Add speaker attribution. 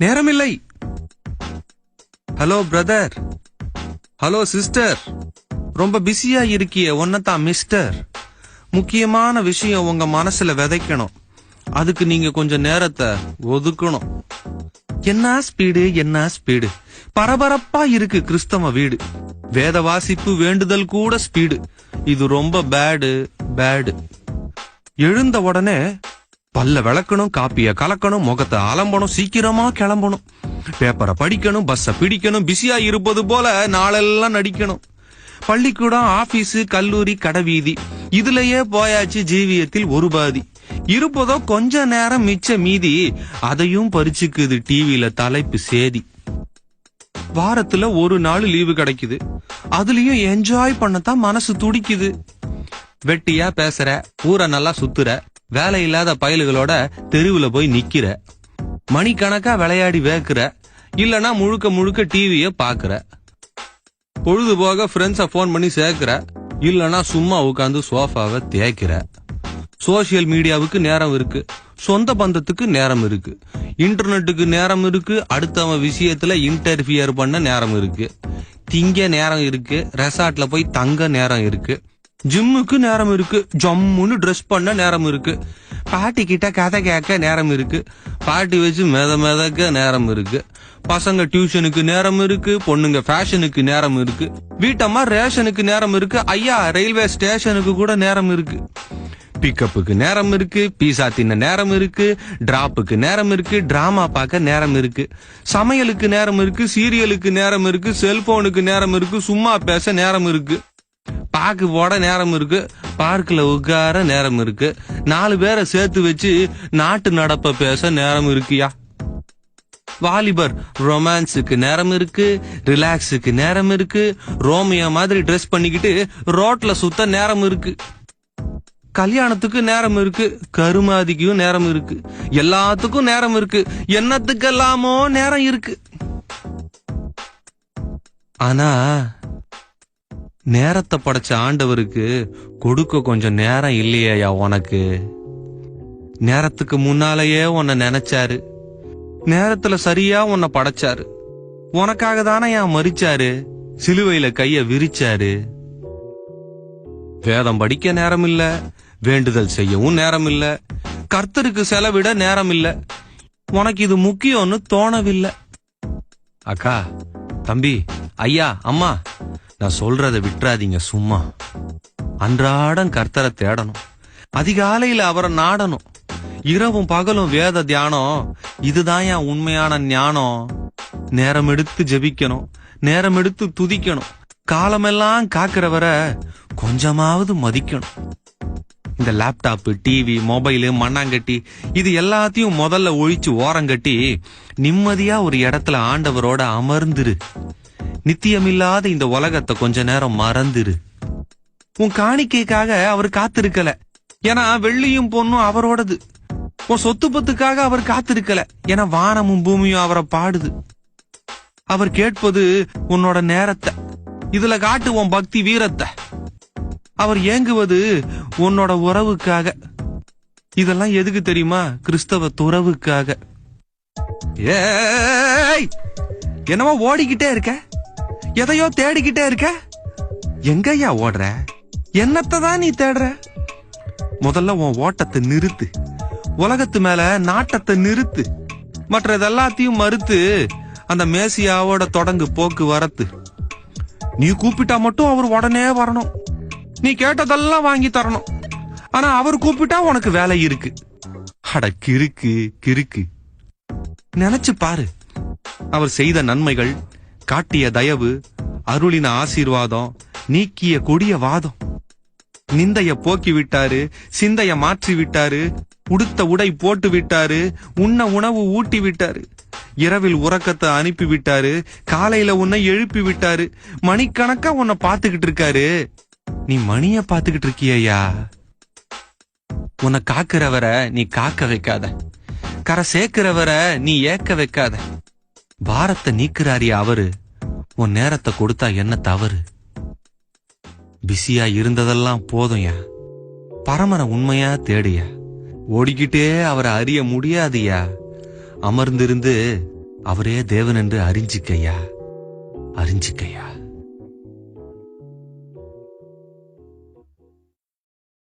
Speaker 1: நேரமில்லை. Hello brother, hello sister, ரொம்ப பிஸியா இருக்கிய ஒன்னதான் மிஸ்டர். முக்கியமான விஷயம் உங்க மனசுல விதைக்கணும். அதுக்கு நீங்க கொஞ்சம் நேரத்தை ஒதுக்கணும். என்ன ஸ்பீடு, என்ன ஸ்பீடு, பரபரப்பா இருக்கு கிறிஸ்தவ வீடு. வேத வாசிப்பு வேண்டுதல் கூட ஸ்பீடு. இது ரொம்ப பேடு பேடு. எழுந்த உடனே பல்ல விளக்கணும், காப்பிய கலக்கணும், முகத்தை அலம்பணும், சீக்கிரமா கிளம்பணும், பேப்பரை படிக்கணும், பஸ்ஸ பிடிக்கணும், பிஸியா இருப்பது போல நாளெல்லாம் நடிக்கணும். பள்ளிக்கூடம், ஆபீஸ், கல்லூரி, கடைவீதி, இதுலயே போயாச்சு ஜீவியத்தில் ஒரு பாதி. இருப்பதோ கொஞ்ச நேரம் மிச்ச மீதி, அதையும் பறிச்சுக்குது டிவில தலைப்பு சேதி. வாரத்துல ஒரு நாள் லீவு கிடைக்குது, அதுலயும் என்ஜாய் பண்ணத்தான் மனசு துடிக்குது. வெட்டியா பேசுற, ஊரை நல்லா சுத்துற, வேலை இல்லாத பயலுகளோட தெருவுல போய் நிக்கிற, மணிக்கணக்கா விளையாடி வேக்குற, இல்லனா முழுக்க முழுக்க டிவிய பாக்குற, பொழுதுபோக ஃப்ரெண்ட்ஸ போன் பண்ணி சேர்க்கிற, இல்லனா சும்மா உட்காந்து சோஃபாவை தேய்க்கிற. சோசியல் மீடியாவுக்கு நேரம் இருக்கு, சொந்த பந்தத்துக்கு நேரம் இருக்கு, இன்டர்நெட்டுக்கு நேரம் இருக்கு, அடுத்தவன் விஷயத்துல இன்டர்ஃபியர் பண்ண நேரம் இருக்கு, திங்க நேரம் இருக்கு, ரெசார்ட்ல போய் தங்க நேரம் இருக்கு, ஜிம்முக்கு நேரம் இருக்கு, ஜம்முன்னு ட்ரெஸ் பண்ண நேரம் இருக்கு, பாட்டி கிட்ட கதை கேட்க நேரம் இருக்கு, பாட்டி வச்சு மிதக்க நேரம் இருக்கு, பசங்க டியூஷனுக்கு நேரம் இருக்கு, பொண்ணுங்க ஃபேஷனுக்கு நேரம் இருக்கு, வீட்டம்மா ரேஷனுக்கு நேரம் இருக்கு, ஐயா ரயில்வே ஸ்டேஷனுக்கு கூட நேரம் இருக்கு, பிக்கப்புக்கு நேரம் இருக்கு, பீஸா தின்ன நேரம் இருக்கு, டிராப்புக்கு நேரம் இருக்கு, டிராமா பார்க்க நேரம் இருக்கு, சமையலுக்கு நேரம் இருக்கு, சீரியலுக்கு நேரம் இருக்கு, செல்போனுக்கு நேரம் இருக்கு, சும்மா பேச நேரம் இருக்கு, பாக்கு போட நேரம் இருக்கு, பார்க்ல உட்கார நேரம் இருக்கு, 4 பேரை சேர்த்து வச்சு நாட்டு நடப்ப பேச நேரம் இருக்குயா. வாலிபர் ரொமான்ஸுக்கு நேரம் இருக்கு, ரிலாக்ஸுக்கு நேரம் இருக்கு, ரோமியோ மாதிரி ட்ரெஸ் பண்ணிக்கிட்டு ரோட்ல சுத்த நேரம் இருக்கு, கல்யாணத்துக்கு நேரம் இருக்கு, கருமாதிக்கும் நேரம் இருக்கு, எல்லாத்துக்கும் நேரம் இருக்கு, என்னத்துக்கெல்லாமோ நேரம் இருக்கு. ஆனா நேரத்தை படைச்ச ஆண்டவருக்கு கொடுக்க கொஞ்சம் நேரம் இல்லையா உனக்கு? நேரத்துக்கு முன்னாலேயே உன்னை நினைச்சாரு, நேரத்துல சரியா உன்னை படைச்சாரு, உனக்காக தானே ஏன் மரிச்சாரு, சிலுவையில கைய விரிச்சாரு. வேதம் படிக்க நேரம் இல்ல, வேண்டுதல் செய்யவும் நேரம் இல்ல, கர்த்தருக்கு செலவிட நேரம் இல்ல, உனக்கு இது முக்கியம்னு தோணவில்லை. அக்கா, தம்பி, ஐயா, அம்மா, நான் சொல்றத விட்டுறாதீங்க சும்மா. அன்றாடம் கர்த்தரை தேடணும், அதிகாலையில அவரை நாடணும், இரவும் பகலும் வேத தியானம், இதுதான் என் உண்மையான ஞானம். நேரம் எடுத்து ஜெபிக்கணும், நேரம் எடுத்து துதிக்கணும், காலமெல்லாம் காக்கிறவரை கொஞ்சமாவது மதிக்கணும். இந்த லேப்டாப், டிவி, மொபைலு, மண்ணாங்கட்டி, இது எல்லாத்தையும் முதல்ல ஒழிச்சு ஓரங்கட்டி நிம்மதியா ஒரு இடத்துல ஆண்டவரோட அமர்ந்துரு. நித்தியமில்லாத இந்த உலகத்தை கொஞ்ச நேரம் மறந்துரு. உன் காணிக்கைக்காக அவர் காத்திருக்கல, ஏன்னா வெள்ளியும் பொண்ணும் அவரோடது. உன் சொத்து பத்துக்காக அவர் காத்திருக்கல, ஏன்னா வானமும் பூமியும் அவரை பாடுது. அவர் கேட்பது உன்னோட நேரத்தை, இதுல காட்டு உன் பக்தி வீரத்தை. அவர் ஏங்குவது உன்னோட உறவுக்காக. இதெல்லாம் எதுக்கு தெரியுமா? கிறிஸ்தவ துறவுக்காக. ஏய், என்னவோ ஓடிக்கிட்டே இருக்க, எதையோ தேடிக்கிட்டே இருக்க. எங்கய்யா ஓடுற? என்னத்தை தான் நீ தேடுற? முதல்ல உன் ஓட்டத்தை நிறுத்து, உலகத்து மேல நாட்டத்தை நிறுத்து, மற்ற எல்லாத்தையும் மறுத்து அந்த மேசியாவோட தொடங்கு போக்கு வரத்து. நீ கூப்பிட்டா மட்டும் அவர் உடனே வரணும், நீ கேட்டதெல்லாம் வாங்கி தரணும். ஆனா அவர் கூப்பிட்டா உனக்கு வேலை இருக்கு. அட கிறுக்கு கிறுக்கு, நினைச்சு பாரு. அவர் செய்த நன்மைகள், காட்டிய தயவு, அருளின ஆசீர்வாதம், நீக்கிய கொடிய வாதம். நிந்தைய போக்கி விட்டாரு, சிந்தைய மாற்றி விட்டாரு, உடுத்த உடை போட்டு விட்டாரு, உண்ண உணவு ஊட்டி விட்டாரு, இரவில் உறக்கத்தை அனுப்பி விட்டாரு, காலையில உன்னை எழுப்பி விட்டாரு, மணிக்கணக்கா உன்னை பாத்துக்கிட்டு இருக்காரு. நீ மணிய பாத்துக்கிட்டு இருக்கியா? உன்னை காக்கிறவரை நீ காக்க வைக்காத, கரை சேர்க்கிறவரை நீ ஏக்க வைக்காத. பாரத்தை நீக்கிறாரியா அவரு, உன் நேரத்தை கொடுத்தா என்ன தவறு? பிஸியா இருந்ததெல்லாம் போதும்யா, பரமன உண்மையா தேடியா. ஓடிக்கிட்டே அவரை அறிய முடியாதுயா. அமர்ந்திருந்து அவரே தேவன் என்று அறிஞ்சிக்கையா அறிஞ்சிக்கையா